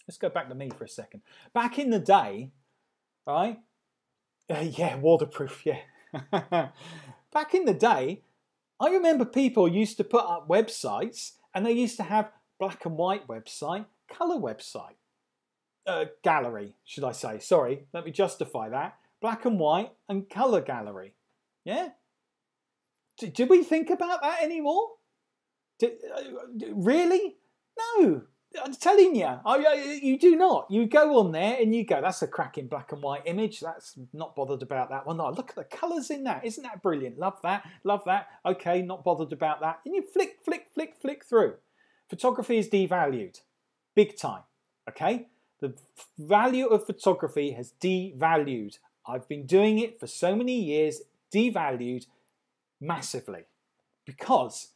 let's go back to me for a second. Back in the day, right? Yeah, waterproof, yeah. Back in the day, I remember people used to put up websites and they used to have black and white website, colour website, gallery, should I say. Sorry, let me justify that. Black and white and colour gallery. Yeah? Do we think about that anymore? Really? No. I'm telling you, you do not. You go on there and you go, that's a cracking black and white image. That's not bothered about that one. Oh, look at the colours in that. Isn't that brilliant? Love that. Love that. Okay, not bothered about that. And you flick through. Photography is devalued. Big time. Okay? The value of photography has devalued. I've been doing it for so many years, devalued massively. Because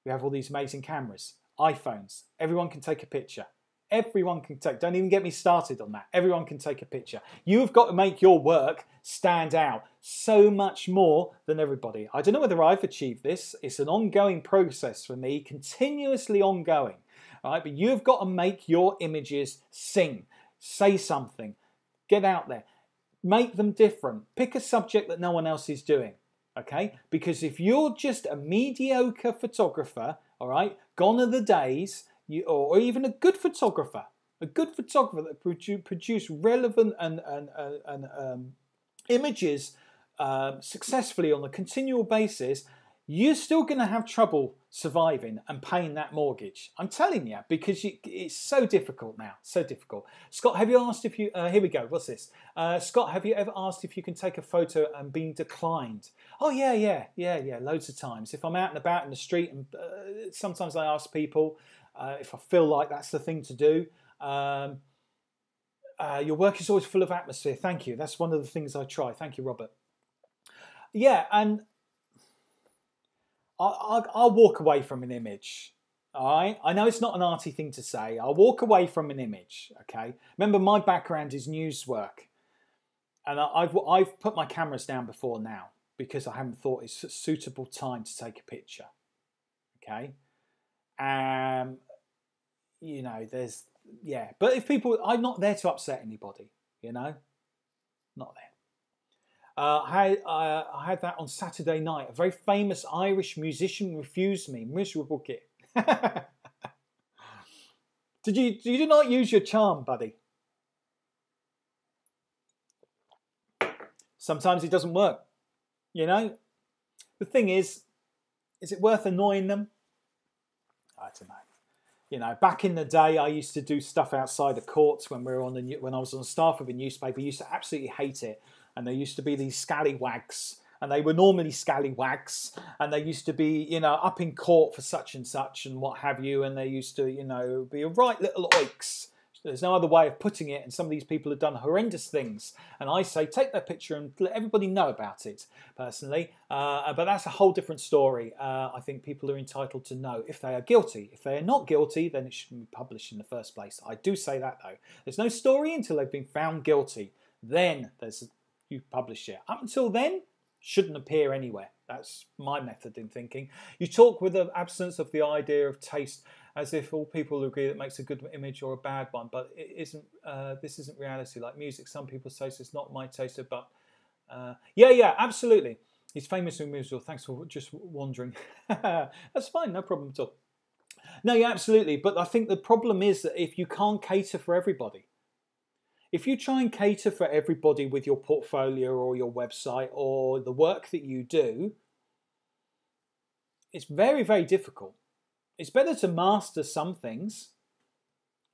we have all these amazing cameras. iPhones, everyone can take a picture. Everyone can take, don't even get me started on that. Everyone can take a picture. You've got to make your work stand out so much more than everybody. I don't know whether I've achieved this. It's an ongoing process for me, continuously ongoing. All right, but you've got to make your images sing, say something, get out there, make them different. Pick a subject that no one else is doing. Okay, because if you're just a mediocre photographer, all right, gone are the days, or even a good photographer that produce relevant and images successfully on a continual basis, you're still going to have trouble surviving and paying that mortgage. I'm telling you, because it's so difficult now, so difficult. Scott, have you asked if you, here we go, what's this? Scott, have you ever asked if you can take a photo and been declined? Oh, yeah, loads of times. If I'm out and about in the street, and sometimes I ask people if I feel like that's the thing to do. Your work is always full of atmosphere. Thank you. That's one of the things I try. Thank you, Robert. Yeah, and I'll walk away from an image. All right, I know it's not an arty thing to say. I'll walk away from an image. Okay, remember my background is news work, and I've put my cameras down before now because I haven't thought it's a suitable time to take a picture. Okay, you know, but if people, I'm not there to upset anybody. You know, not there. I had that on Saturday night. A very famous Irish musician refused me. Miserable git. Did you not use your charm, buddy? Sometimes it doesn't work. You know? The thing is it worth annoying them? I don't know. You know, back in the day, I used to do stuff outside the courts when I was on staff of a newspaper. I used to absolutely hate it. And there used to be these scallywags, and they were normally scallywags, and they used to be, you know, up in court for such and such and what have you, and they used to, you know, be a right little oiks. There's no other way of putting it, and some of these people have done horrendous things. And I say, take that picture and let everybody know about it, personally. But that's a whole different story. I think people are entitled to know if they are guilty. If they are not guilty, then it shouldn't be published in the first place. I do say that, though. There's no story until they've been found guilty. Then you publish it. Up until then, shouldn't appear anywhere. That's my method in thinking. You talk with the absence of the idea of taste, as if all people agree that makes a good image or a bad one, but it isn't. This isn't reality. Like music, some people's taste is not my taste, but yeah, absolutely. He's famous in musical. Thanks for just wandering. That's fine, no problem at all. No, yeah, absolutely. But I think the problem is that if you can't cater for everybody, if you try and cater for everybody with your portfolio or your website or the work that you do, it's very, very difficult. It's better to master some things,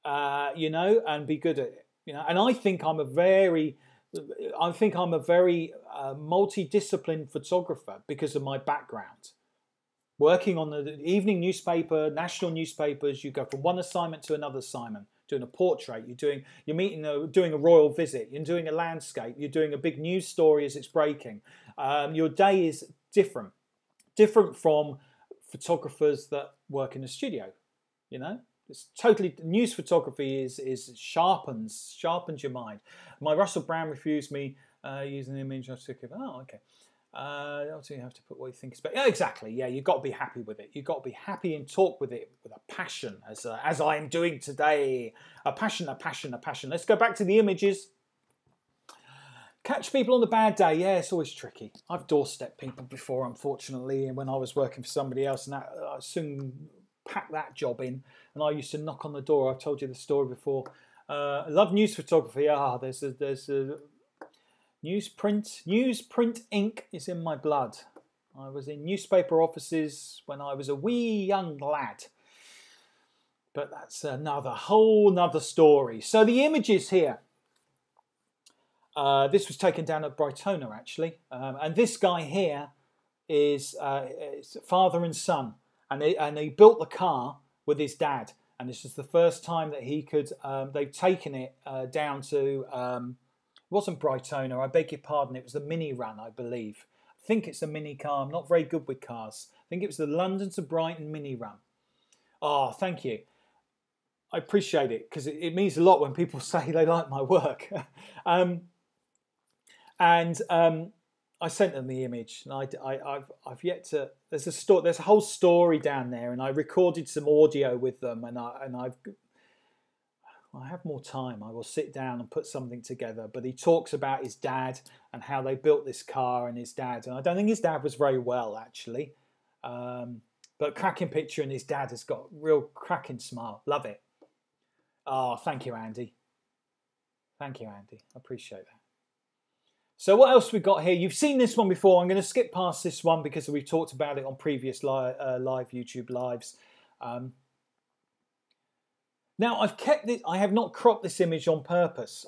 you know, and be good at it. You know, and I think I'm a very multidisciplined photographer because of my background. Working on the evening newspaper, national newspapers, you go from one assignment to another assignment. Doing a portrait, doing a royal visit, you're doing a landscape, you're doing a big news story as it's breaking. Your day is different from photographers that work in a studio. You know, it's totally, news photography sharpens your mind. My Russell Brand refused me using an image. I took it. Oh, okay. Also, you have to put what you think is better. Yeah, exactly. Yeah, you've got to be happy with it. You've got to be happy and talk with it with a passion, as I am doing today. A passion. Let's go back to the images. Catch people on the bad day. Yeah, it's always tricky. I've doorstepped people before, unfortunately, and when I was working for somebody else, and I soon packed that job in, and I used to knock on the door. I've told you the story before. I love news photography. There's a newsprint ink is in my blood. I was in newspaper offices when I was a wee young lad. But that's whole nother story. So the images here. This was taken down at Brightona, actually. And this guy here is father and son. And he built the car with his dad. And this is the first time that he could... they've taken it down to... it wasn't Brightona, I beg your pardon. It was the Mini Run, I believe. I think it's a mini car. I'm not very good with cars. I think it was the London to Brighton Mini Run. Oh, thank you. I appreciate it because it means a lot when people say they like my work. I sent them the image, and I've yet to. There's a whole story down there, and I recorded some audio with them, and I have more time. I will sit down and put something together. But he talks about his dad and how they built this car, and his dad. And I don't think his dad was very well, actually. But cracking picture, and his dad has got real cracking smile. Love it. Oh, thank you, Andy. Thank you, Andy. I appreciate that. So what else we got here? You've seen this one before. I'm going to skip past this one because we've talked about it on previous live YouTube lives. Now, I've kept it. I have not cropped this image on purpose.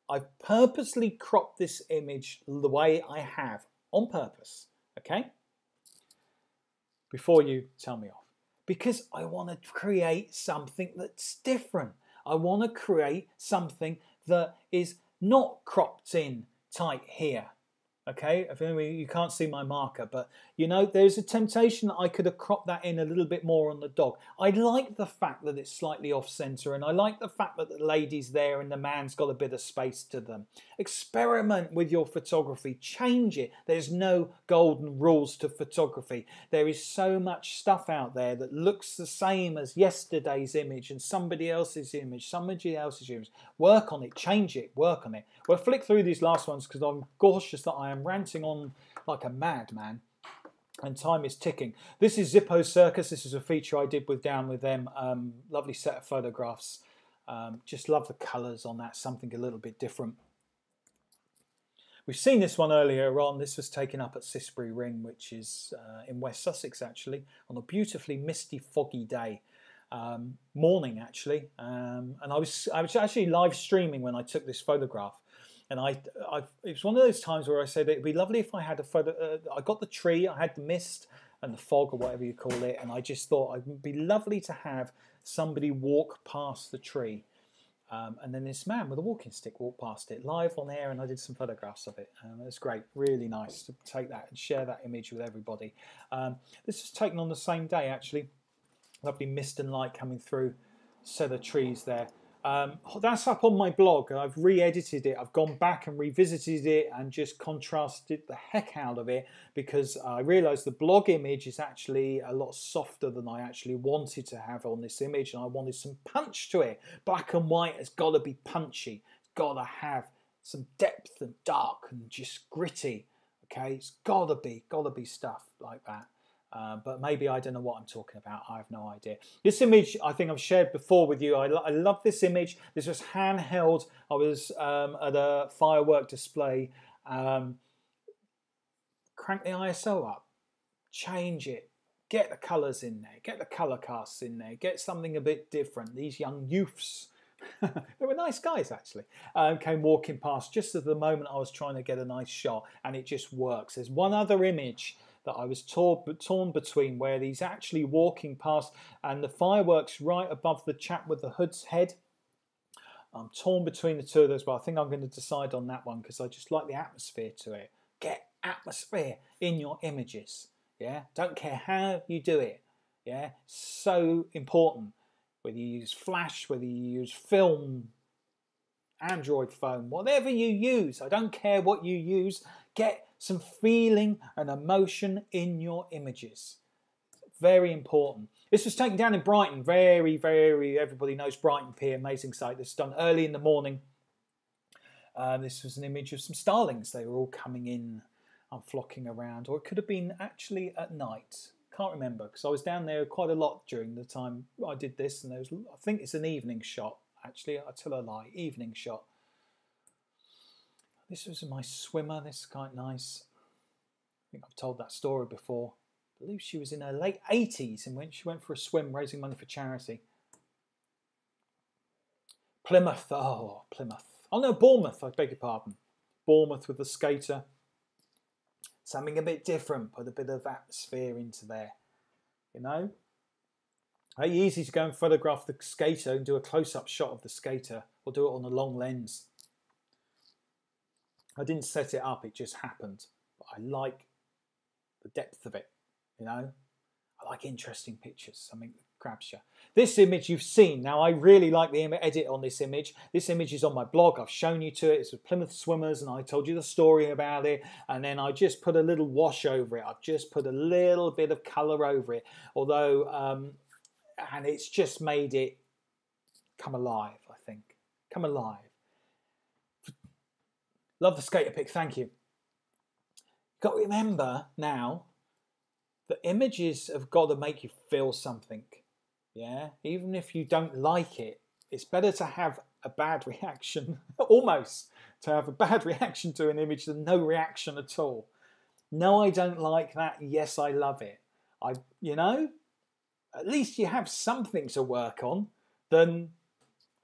I've purposely cropped this image the way I have on purpose. Okay? Before you tell me off. Because I want to create something that's different. I want to create something that is not cropped in tight here. Okay, you can't see my marker, but you know, there's a temptation that I could have cropped that in a little bit more on the dog. I like the fact that it's slightly off center, and I like the fact that the lady's there and the man's got a bit of space to them. Experiment with your photography, change it. There's no golden rules to photography. There is so much stuff out there that looks the same as yesterday's image and somebody else's image, Work on it, change it, work on it. We'll flick through these last ones because I'm cautious that I am ranting on like a madman and time is ticking. This is Zippo Circus. This is a feature I did down with them. Lovely set of photographs. Just love the colours on that, something a little bit different. We've seen this one earlier on. This was taken up at Sisbury Ring, which is in West Sussex actually, on a beautifully misty, foggy day. Morning actually, and I was actually live streaming when I took this photograph. And it was one of those times where I said it'd be lovely if I had a photo. I got the tree, I had the mist and the fog or whatever you call it, and I just thought it would be lovely to have somebody walk past the tree. And then this man with a walking stick walked past it live on air, and I did some photographs of it. It was great, really nice to take that and share that image with everybody. This was taken on the same day actually. Lovely mist and light coming through, set of trees there. That's up on my blog. I've re-edited it. I've gone back and revisited it and just contrasted the heck out of it because I realised the blog image is actually a lot softer than I actually wanted to have on this image, and I wanted some punch to it. Black and white has got to be punchy. It's got to have some depth and dark and just gritty. Okay, it's got to be stuff like that. But maybe I don't know what I'm talking about. I have no idea. This image I think I've shared before with you. I love this image. This was handheld. I was at a firework display. Crank the ISO up. Change it. Get the colours in there. Get the colour casts in there. Get something a bit different. These young youths, they were nice guys actually, came walking past just at the moment I was trying to get a nice shot, and it just works. There's one other image that I was torn between where he's actually walking past and the fireworks right above the chap with the hood's head. I'm torn between the two of those, but I think I'm going to decide on that one because I just like the atmosphere to it. Get atmosphere in your images. Yeah, don't care how you do it. Yeah, so important. Whether you use flash, whether you use film, Android phone, whatever you use, I don't care what you use, get some feeling and emotion in your images. Very important. This was taken down in Brighton. Very, everybody knows Brighton Pier, amazing site. This is done early in the morning. This was an image of some starlings. They were all coming in and flocking around, or it could have been actually at night. Can't remember, because I was down there quite a lot during the time I did this, and there was, I think it's an evening shot. Actually, I tell a lie, evening shot. This was my swimmer. This is quite nice. I think I've told that story before. I believe she was in her late 80s and when she went for a swim raising money for charity. Plymouth. Oh, Plymouth. Oh no, Bournemouth, I beg your pardon. Bournemouth with the skater. Something a bit different, put a bit of atmosphere into there. You know? Very easy to go and photograph the skater and do a close-up shot of the skater or do it on a long lens. I didn't set it up, it just happened. But I like the depth of it, you know? I like interesting pictures, something that grabs you. This image you've seen. Now, I really like the edit on this image. This image is on my blog. I've shown you to it. It's with Plymouth Swimmers, and I told you the story about it. And then I just put a little wash over it. I've just put a little bit of colour over it. Although, and it's just made it come alive, I think. Come alive. Love the skater pic. Thank you. Got to remember now, the images have got to make you feel something. Yeah, even if you don't like it, it's better to have a bad reaction, almost to have a bad reaction to an image than no reaction at all. No, I don't like that. Yes, I love it. You know, at least you have something to work on. Then,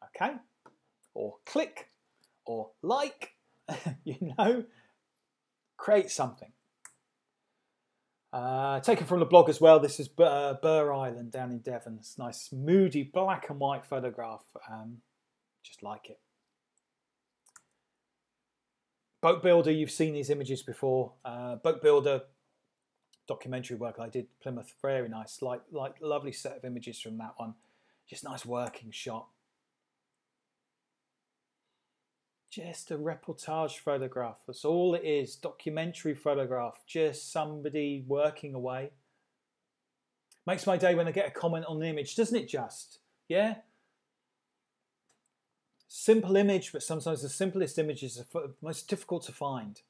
okay, or click, or like, you know, create something. Taken from the blog as well. This is Burr Island down in Devon. It's a nice, moody, black and white photograph. Just like it. Boat Builder, you've seen these images before. Boat Builder documentary work I did, Plymouth, very nice. Like lovely set of images from that one. Just nice working shot. Just a reportage photograph. That's all it is. Documentary photograph. Just somebody working away. Makes my day when I get a comment on the image, doesn't it just? Yeah? Simple image, but sometimes the simplest images are most difficult to find.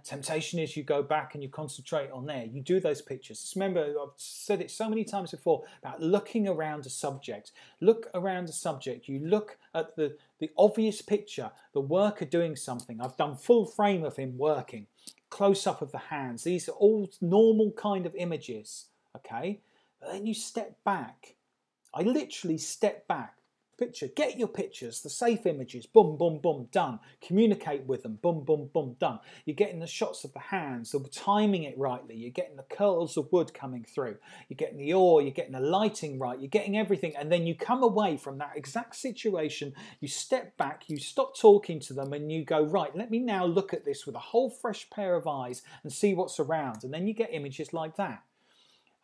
Temptation is you go back and you concentrate on there. You do those pictures. Just remember, I've said it so many times before about looking around a subject. Look around a subject. You look at the obvious picture, the worker doing something. I've done full frame of him working, close up of the hands. These are all normal kind of images, okay? But then you step back. I literally step back. Picture, get your pictures, the safe images, boom, boom, boom, done. Communicate with them, boom, boom, boom, done. You're getting the shots of the hands, the timing it rightly, you're getting the curls of wood coming through, you're getting the oar, you're getting the lighting right, you're getting everything, and then you come away from that exact situation, you step back, you stop talking to them, and you go, right, let me now look at this with a whole fresh pair of eyes and see what's around, and then you get images like that.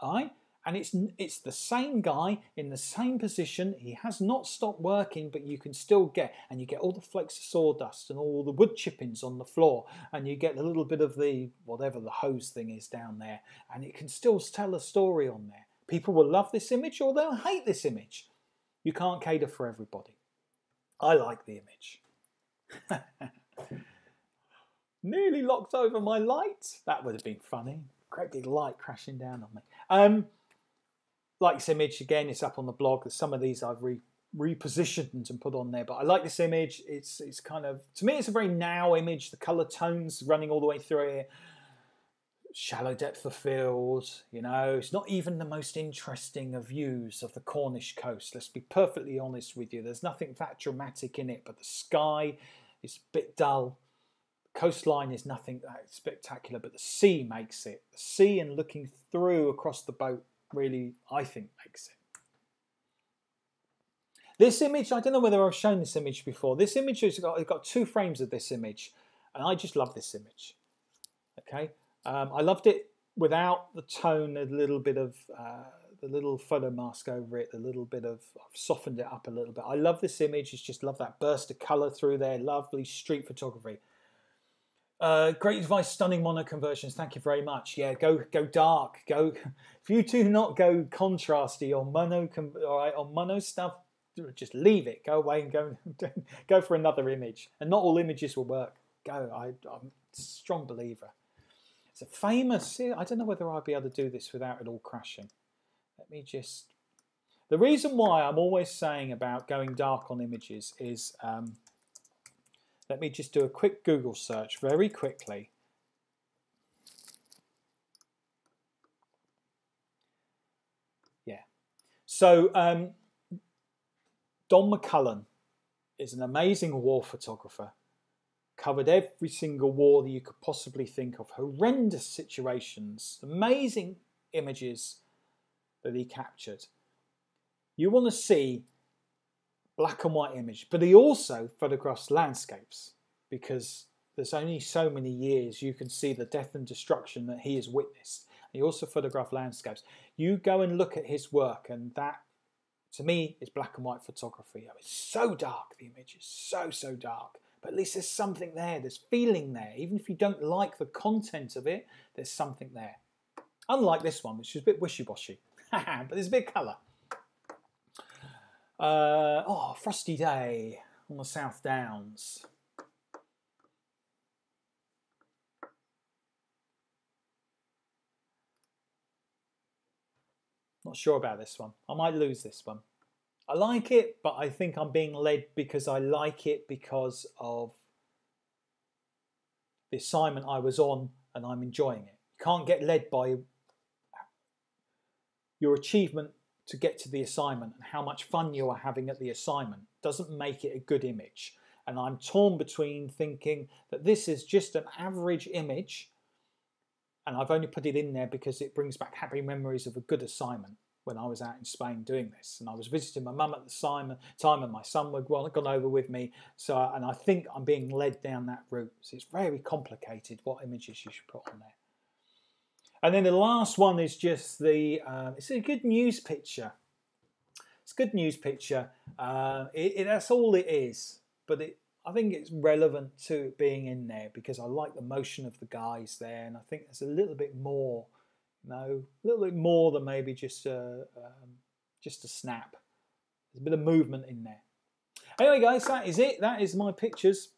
All right? And it's the same guy in the same position. He has not stopped working, but you can still get, and you get all the flakes of sawdust and all the wood chippings on the floor, and you get a little bit of the, whatever the hose thing is down there, and it can still tell a story on there. People will love this image or they'll hate this image. You can't cater for everybody. I like the image. Nearly locked over my light. That would have been funny. Great big light crashing down on me. Like this image, again, it's up on the blog. Some of these I've repositioned and put on there, but I like this image. It's kind of, to me, it's a very now image. The colour tones running all the way through it. Shallow depth of field, you know. It's not even the most interesting of views of the Cornish coast. Let's be perfectly honest with you. There's nothing that dramatic in it, but the sky is a bit dull. The coastline is nothing that spectacular, but the sea makes it. The sea and looking through across the boat really, I think, makes it. This image, I don't know whether I've shown this image before. This image has got 2 frames of this image, and I just love this image. Okay, I loved it without the tone, a little bit of the little photo mask over it, a little bit of, I've softened it up a little bit. I love this image. It's just love that burst of colour through there. Lovely street photography. Great advice, stunning mono conversions. Thank you very much. Yeah, go dark. Go if you do not go contrasty on mono, all right, on mono stuff. just leave it. Go away and go for another image. And not all images will work. I'm a strong believer. It's a famous. I don't know whether I'll be able to do this without it all crashing. Let me just. The reason why I'm always saying about going dark on images is. Let me just do a quick Google search very quickly. Yeah. So Don McCullen is an amazing war photographer. Covered every single war that you could possibly think of. Horrendous situations. Amazing images that he captured. You want to see black and white image, but he also photographs landscapes, because there's only so many years you can see the death and destruction that he has witnessed. He also photographed landscapes. You go and look at his work, and that, to me, is black and white photography. It's so dark, the image is so dark, but at least there's something there, there's feeling there. Even if you don't like the content of it, there's something there. Unlike this one, which is a bit wishy-washy, but there's a bit of colour. Frosty day on the South Downs. Not sure about this one. I might lose this one. I like it, but I think I'm being led because I like it because of the assignment I was on and I'm enjoying it. You can't get led by your achievement to get to the assignment, and how much fun you are having at the assignment doesn't make it a good image. And I'm torn between thinking that this is just an average image, and I've only put it in there because it brings back happy memories of a good assignment when I was out in Spain doing this. And I was visiting my mum at the time, and my son had gone over with me. And I think I'm being led down that route. So it's very complicated what images you should put on there. And then the last one is just it's a good news picture. It's a good news picture. That's all it is. But I think it's relevant to it being in there because I like the motion of the guys there. And I think there's a little bit more, a little bit more than maybe just a snap. There's a bit of movement in there. Anyway, guys, that is it. That is my pictures.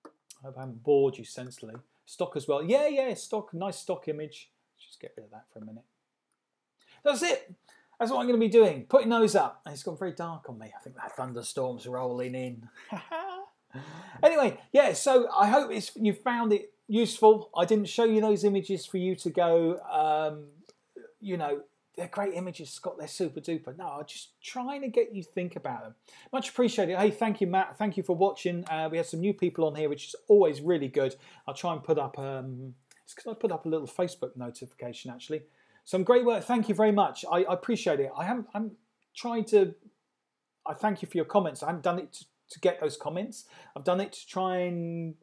I hope I haven't bored you senselessly. Stock as well. Yeah, stock. Nice stock image. Just get rid of that for a minute. That's it. That's what I'm going to be doing. Putting those up. And it's gone very dark on me. I think that thunderstorm's rolling in. Anyway, yeah, so I hope you found it useful. I didn't show you those images for you to go, they're great images, Scott. They're super duper. No, I'm just trying to get you to think about them. Much appreciated. Hey, thank you, Matt. Thank you for watching. We had some new people on here, which is always really good. I'll try and put up, it's because I put up a little Facebook notification, actually. Some great work. Thank you very much. I appreciate it. I thank you for your comments. I haven't done it to get those comments. I've done it to try and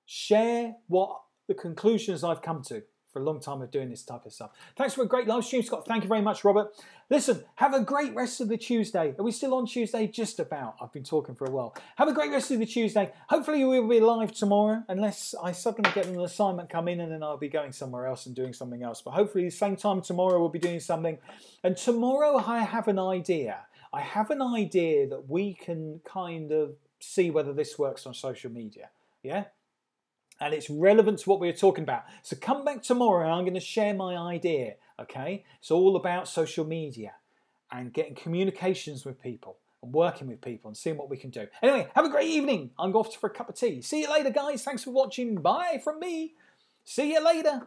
share what the conclusions I've come to for a long time of doing this type of stuff. Thanks for a great live stream, Scott. Thank you very much, Robert. Listen, have a great rest of the Tuesday. Are we still on Tuesday? Just about. I've been talking for a while. Have a great rest of the Tuesday. Hopefully we will be live tomorrow, unless I suddenly get an assignment come in and then I'll be going somewhere else and doing something else. But hopefully the same time tomorrow we'll be doing something. And tomorrow I have an idea. I have an idea that we can kind of see whether this works on social media. Yeah? And it's relevant to what we were talking about. So come back tomorrow and I'm going to share my idea, okay? It's all about social media and getting communications with people and working with people and seeing what we can do. Anyway, have a great evening. I'm off for a cup of tea. See you later, guys. Thanks for watching. Bye from me. See you later.